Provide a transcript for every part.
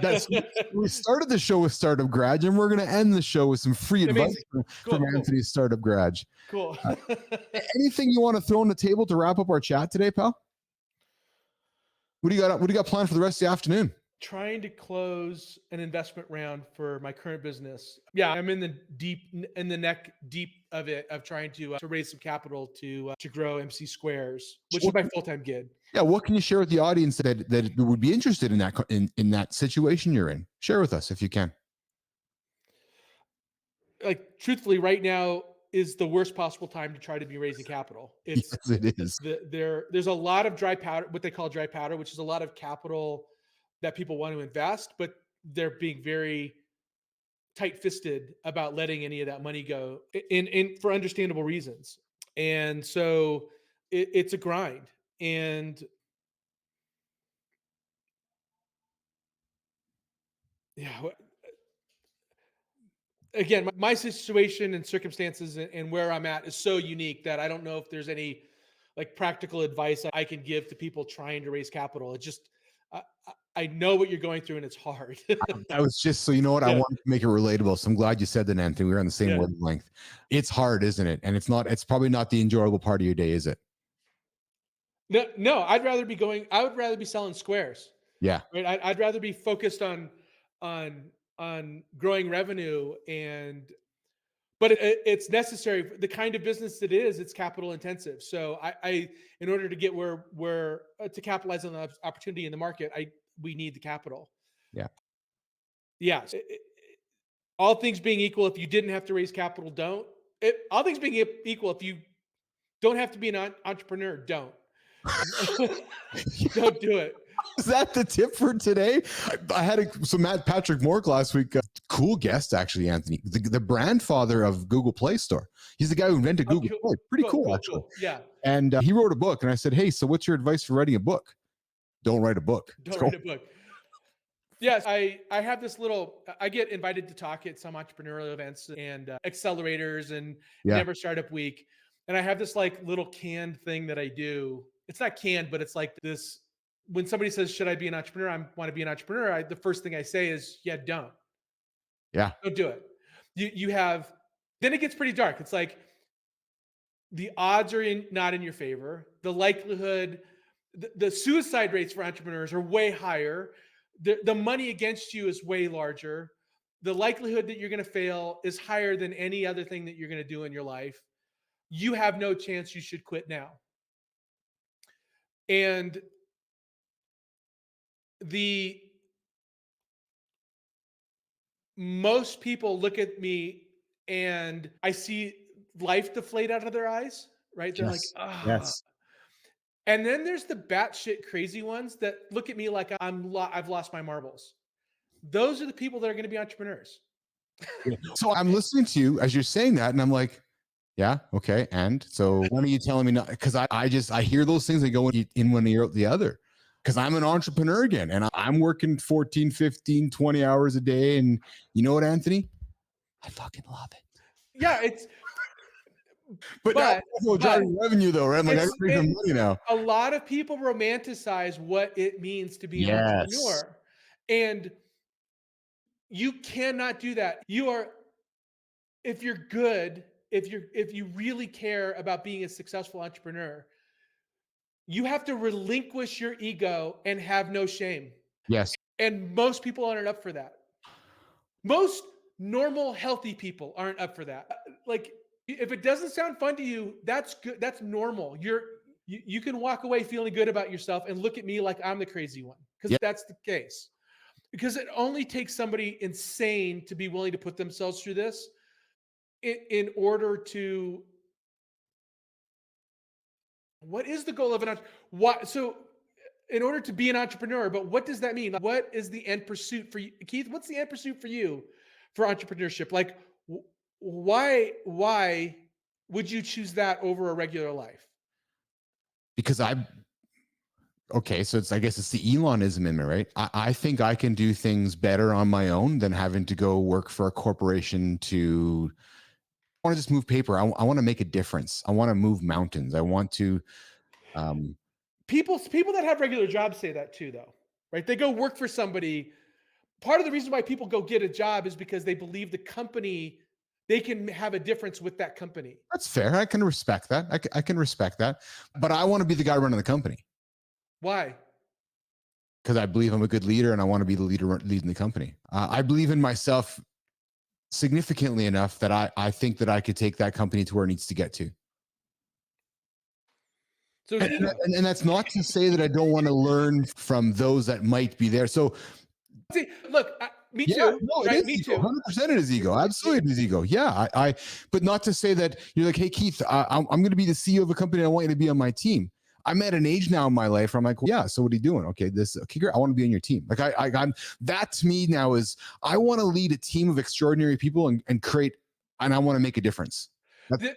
That's we started the show with Startup Garage, and we're going to end the show with some free advice Amazing. from Cool. Anthony's Startup Garage. Cool. Anything you want to throw on the table to wrap up our chat today, pal? What do you got? What do you got planned for the rest of the afternoon? Trying to close an investment round for my current business. Yeah, I'm in the neck deep of it, of trying to raise some capital to grow MC Squares, which is my full-time gig. Yeah, what can you share with the audience that would be interested in that situation you're in? Share with us if you can. Like, truthfully, right now is the worst possible time to try to be raising capital. It's Yes, it is. there's a lot of dry powder, what they call dry powder, which is a lot of capital that people want to invest, but they're being very tight-fisted about letting any of that money go in for understandable reasons. And so it's a grind. And yeah, again, my situation and circumstances and where I'm at is so unique that I don't know if there's any like practical advice I can give to people trying to raise capital. It just I know what you're going through and it's hard. I was just so you know what I Yeah, wanted to make it relatable. So I'm glad you said that, Anthony. We're on the same yeah. wavelength. It's hard, isn't it? And it's not. It's probably not the enjoyable part of your day, is it? No, no, I would rather be selling squares. Yeah. Right. I'd rather be focused on growing revenue but it's necessary. The kind of business it is, it's capital intensive. So I in order to get where to capitalize on the opportunity in the market, we need the capital. Yeah. Yes. All things being equal, if you didn't have to raise capital, don't. All things being equal, if you don't have to be an entrepreneur, don't. Don't do it. Is that the tip for today? I had some Matt Patrick Mork last week. Cool guest, actually, Anthony, the grandfather of Google Play Store. He's the guy who invented Oh, Google Play. Pretty cool, actually. Cool. Yeah. And he wrote a book. And I said, hey, so what's your advice for writing a book? Don't write a book. Don't write a book. Yes, I have this little. I get invited to talk at some entrepreneurial events and accelerators and Never Startup Week, and I have this like little canned thing that I do. It's not canned, but it's like this. When somebody says, "Should I be an entrepreneur?" I want to be an entrepreneur. The first thing I say is, "Yeah, don't do it." You have. Then it gets pretty dark. It's like the odds are not in your favor. The likelihood, the suicide rates for entrepreneurs are way higher. The money against you is way larger. The likelihood that you're going to fail is higher than any other thing that you're going to do in your life. You have no chance. You should quit now. And most people look at me and I see life deflate out of their eyes, right? They're like, ah. Yes. And then there's the batshit crazy ones that look at me like I've lost my marbles. Those are the people that are going to be entrepreneurs. So I'm listening to you as you're saying that, and I'm like, yeah, okay. And so when are you telling me not? Because I hear those things that go in one ear out the other. Because I'm an entrepreneur again, and I'm working 14, 15, 20 hours a day. And you know what, Anthony? I fucking love it. Yeah, it's but driving revenue though, right? I'm like, I bring some money now. A lot of people romanticize what it means to be an entrepreneur. And you cannot do that. If you're good, if you really care about being a successful entrepreneur, you have to relinquish your ego and have no shame. Yes. And most people aren't up for that. Most normal, healthy people aren't up for that. Like, if it doesn't sound fun to you, that's good. That's normal. You can walk away feeling good about yourself and look at me like I'm the crazy one, because that's the case. Because it only takes somebody insane to be willing to put themselves through this in order to. What is the goal of an entrepreneur? So in order to be an entrepreneur, but what does that mean? What is the end pursuit for you, Keith? What's the end pursuit for you for entrepreneurship? Like, why would you choose that over a regular life? Because okay, so I guess it's the Elonism in me, right? I think I can do things better on my own than having to go work for a corporation to. I want to just move paper. I want to make a difference. I want to move mountains. I want to. People that have regular jobs say that too, though, right? They go work for somebody part of the reason why people go get a job is because they believe the company, they can have a difference with that company. That's fair. I can respect that. I can respect that. But I want to be the guy running the company Why? because I believe I'm a good leader and I want to be the leader leading the company. I believe in myself significantly enough that I think that I could take that company to where it needs to get to. So it's ego. And that's not to say that I don't want to learn from those that might be there. So See, look, me yeah, too, no, it right? is Me ego. too. 100% it is ego. Absolutely it is ego. Yeah. But not to say that you're like, hey, Keith, I'm going to be the CEO of a company. I want you to be on my team. I'm at an age now in my life where I'm like, well, yeah, so what are you doing? Okay, okay, great. I want to be on your team. Like I'm that to me now is I want to lead a team of extraordinary people and create, and I want to make a difference. The,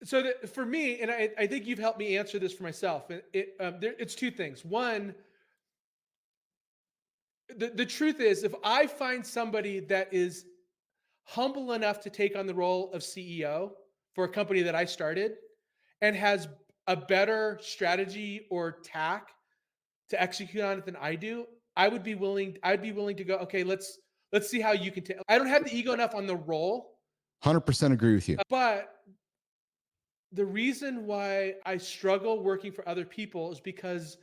so that for me, and I think you've helped me answer this for myself. It's two things. One, the truth is, if I find somebody that is humble enough to take on the role of CEO for a company that I started and has a better strategy or tack to execute on it than I do, I'd be willing to go, okay, let's see how you can take. I don't have the ego enough on the role, 100% agree with you. but the reason why I struggle working for other people is because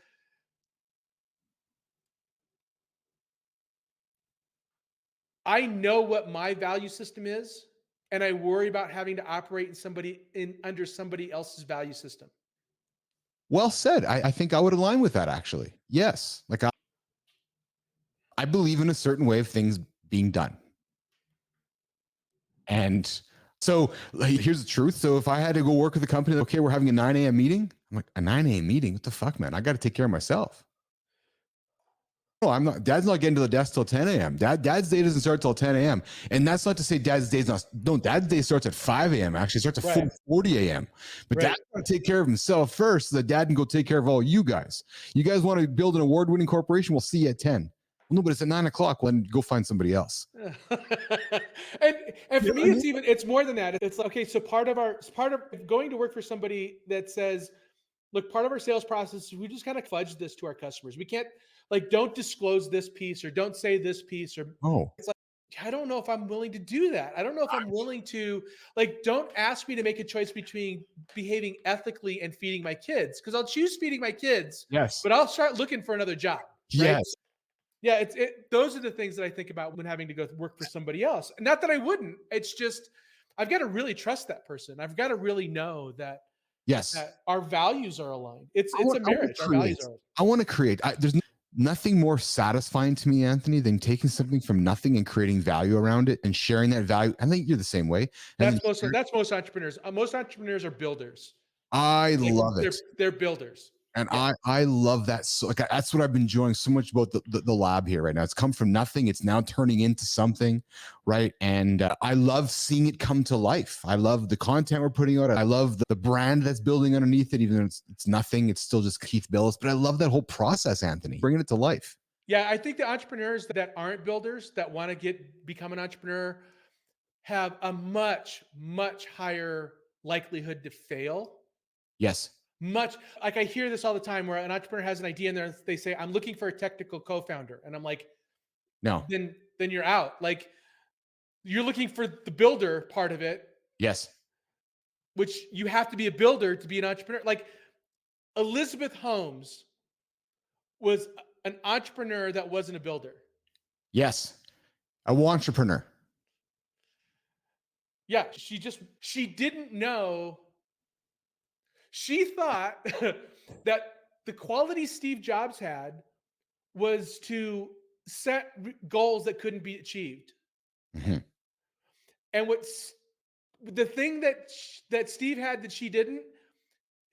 I know what my value system is, and I worry about having to operate in under somebody else's value system. Well said. I think I would align with that actually. Yes. Like I believe in a certain way of things being done. And so like, here's the truth. So if I had to go work with a company, okay, we're having a 9 a.m. meeting. I'm like, a 9 a.m. meeting? What the fuck, man? I got to take care of myself. No, I'm not. Dad's not getting to the desk till 10 a.m. Dad's day doesn't start till 10 a.m. And that's not to say Dad's day's not. No, Dad's day starts at 5 a.m. Actually, it starts at Right. 4:40 a.m. But Right. Dad's got to take care of himself first, so that Dad can go take care of all you guys. You guys want to build an award-winning corporation? We'll see you at 10. Well, no, but it's at 9 o'clock. Well, then go find somebody else. And for me, it's more than that. It's like, okay, so part of going to work for somebody that says, look, part of our sales process is we just kind of fudge this to our customers. We can't, like, don't disclose this piece or don't say this piece, or Oh, it's like, I don't know if I'm willing to do that. I don't know if I'm willing to, like, don't ask me to make a choice between behaving ethically and feeding my kids, because I'll choose feeding my kids, yes. but I'll start looking for another job. Right. Yes. Yeah, those are the things that I think about when having to go work for somebody else. Not that I wouldn't. It's just I've got to really trust that person. I've got to really know that Yes. our values are aligned. It's I a want to marriage. Our values create. are aligned. I want to create. There's nothing more satisfying to me, Anthony, than taking something from nothing and creating value around it and sharing that value. I think you're the same way. And That's most entrepreneurs. Most entrepreneurs are builders. I Like, love it. they're builders. And Yeah. I love that. So like that's what I've been enjoying so much about the lab here right now. It's come from nothing. It's now turning into something, right? And I love seeing it come to life. I love the content we're putting out. I love the brand that's building underneath it, even though it's nothing. It's still just Keith Bilous. But I love that whole process, Anthony, bringing it to life. Yeah, I think the entrepreneurs that aren't builders that want to become an entrepreneur have a much higher likelihood to fail. Yes. Much like I hear this all the time where an entrepreneur has an idea and they say, I'm looking for a technical co-founder. And I'm like, No. then you're out. Like, you're looking for the builder part of it, Yes. which you have to be a builder to be an entrepreneur. Like, Elizabeth Holmes was an entrepreneur that wasn't a builder. Yes. A entrepreneur. Yeah, she didn't know. She thought that the quality Steve Jobs had was to set goals that couldn't be achieved. Mm-hmm. And the thing that Steve had that she didn't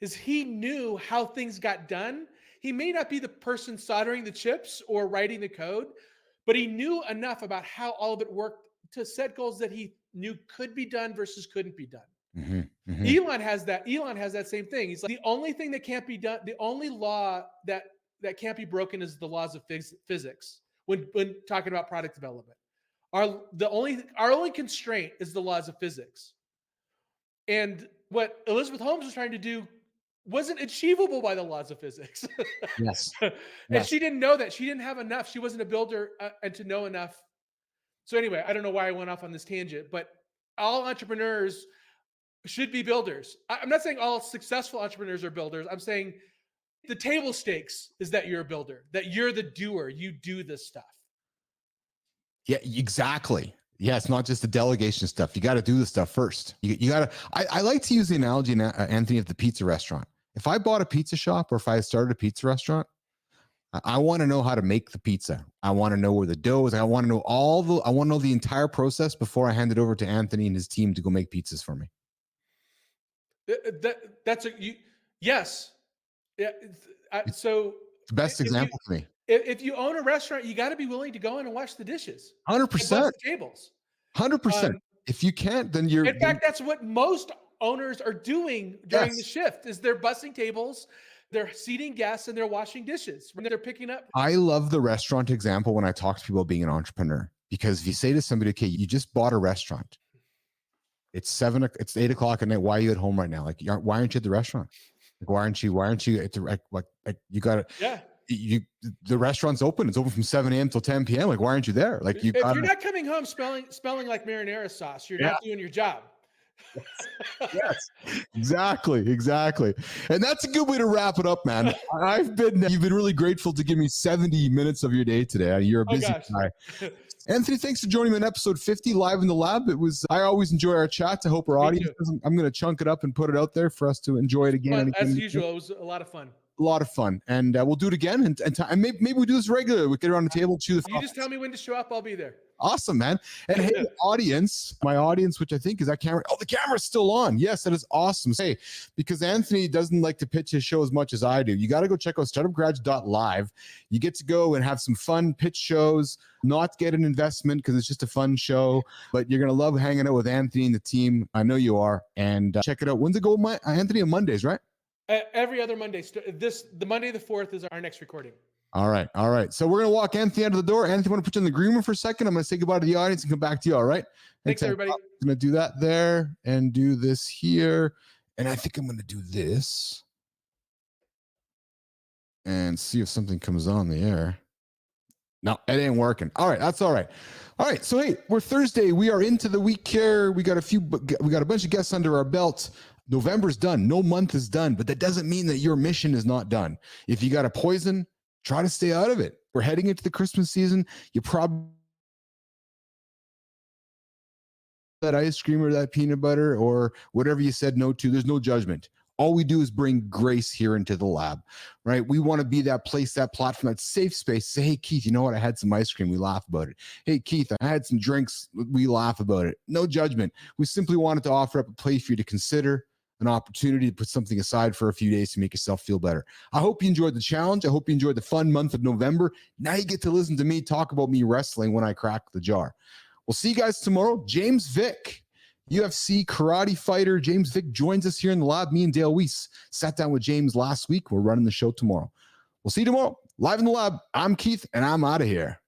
is he knew how things got done. He may not be the person soldering the chips or writing the code, but he knew enough about how all of it worked to set goals that he knew could be done versus couldn't be done. Mm-hmm. Mm-hmm. Elon has that. Elon has that same thing. He's like, the only thing that can't be done, the only law that can't be broken is the laws of physics. When talking about product development, our only constraint is the laws of physics. And what Elizabeth Holmes was trying to do wasn't achievable by the laws of physics. Yes. And Yes. she didn't know that. She didn't have enough. She wasn't a builder and to know enough So anyway, I don't know why I went off on this tangent, but all entrepreneurs should be builders. I'm not saying all successful entrepreneurs are builders. I'm saying the table stakes is that you're a builder, that you're the doer. You do this stuff. Yeah, exactly. Yeah, it's not just the delegation stuff. You got to do the stuff first. You got to. I like to use the analogy, Anthony, of the pizza restaurant. If I bought a pizza shop or if I started a pizza restaurant, I want to know how to make the pizza. I want to know where the dough is. I want to know I want to know the entire process before I hand it over to Anthony and his team to go make pizzas for me. Yes. Yeah. So it's the best example to me. If you own a restaurant, you got to be willing to go in and wash the dishes. 100%. Tables. 100%. If you can't, then you're. In fact, that's what most owners are doing during the shift. Is they're bussing tables, they're seating guests, and they're washing dishes. When they're picking up. I love the restaurant example when I talk to people about being an entrepreneur, because if you say to somebody, "Okay, you just bought a restaurant. It's 8 o'clock at night. Why are you at home right now? Like, why aren't you at the restaurant? Like, why aren't you at the like you got to? Yeah. The restaurant's open. It's open from 7 a.m. till 10 p.m. Like, why aren't you there? Like, if you're not coming home smelling like marinara sauce, you're not doing your job. Yes, exactly. And that's a good way to wrap it up, man. You've been really grateful to give me 70 minutes of your day today. You're a busy guy. Anthony, thanks for joining me on episode 50 live in the lab. I always enjoy our chats. I hope our audience I'm going to chunk it up and put it out there for us to enjoy it again. As usual, it was a lot of fun. A lot of fun, and we'll do it again, and maybe we do this regularly. We get around the table, chew the. You just tell me when to show up. I'll be there. Awesome, man. And hey, my audience, which I think is that camera. Oh, the camera's still on. Yes, that is awesome. Hey, because Anthony doesn't like to pitch his show as much as I do. You got to go check out startupgarage.live. You get to go and have some fun pitch shows, not get an investment because it's just a fun show, but you're going to love hanging out with Anthony and the team. I know you are. And check it out. When's it go, Anthony? On Mondays, right? Every other Monday. The Monday the 4th is our next recording. All right. So we're going to walk Anthony out of the door. Anthony, I want to put you in the green room for a second. I'm going to say goodbye to the audience and come back to you. All right. Thanks everybody. I'm going to do that there and do this here. And I think I'm going to do this and see if something comes on the air. No, it ain't working. All right. That's all right. All right. So, hey, we're Thursday. We are into the week here. We got a bunch of guests under our belt. November's done. No month is done, but that doesn't mean that your mission is not done. If you got a poison, try to stay out of it. We're heading into the Christmas season. You probably that ice cream or that peanut butter or whatever you said no to. There's no judgment. All we do is bring grace here into the lab, right? We want to be that place, that platform, that safe space. Say, hey, Keith, you know what? I had some ice cream. We laugh about it. Hey, Keith, I had some drinks. We laugh about it. No judgment. We simply wanted to offer up a place for you to consider, an opportunity to put something aside for a few days to make yourself feel better. I hope you enjoyed the challenge. I hope you enjoyed the fun month of November. Now you get to listen to me talk about me wrestling when I crack the jar. We'll see you guys tomorrow. James Vick, UFC karate fighter. James Vick joins us here in the lab. Me and Dale Weiss sat down with James last week. We're running the show tomorrow. We'll see you tomorrow. Live in the lab. I'm Keith, and I'm out of here.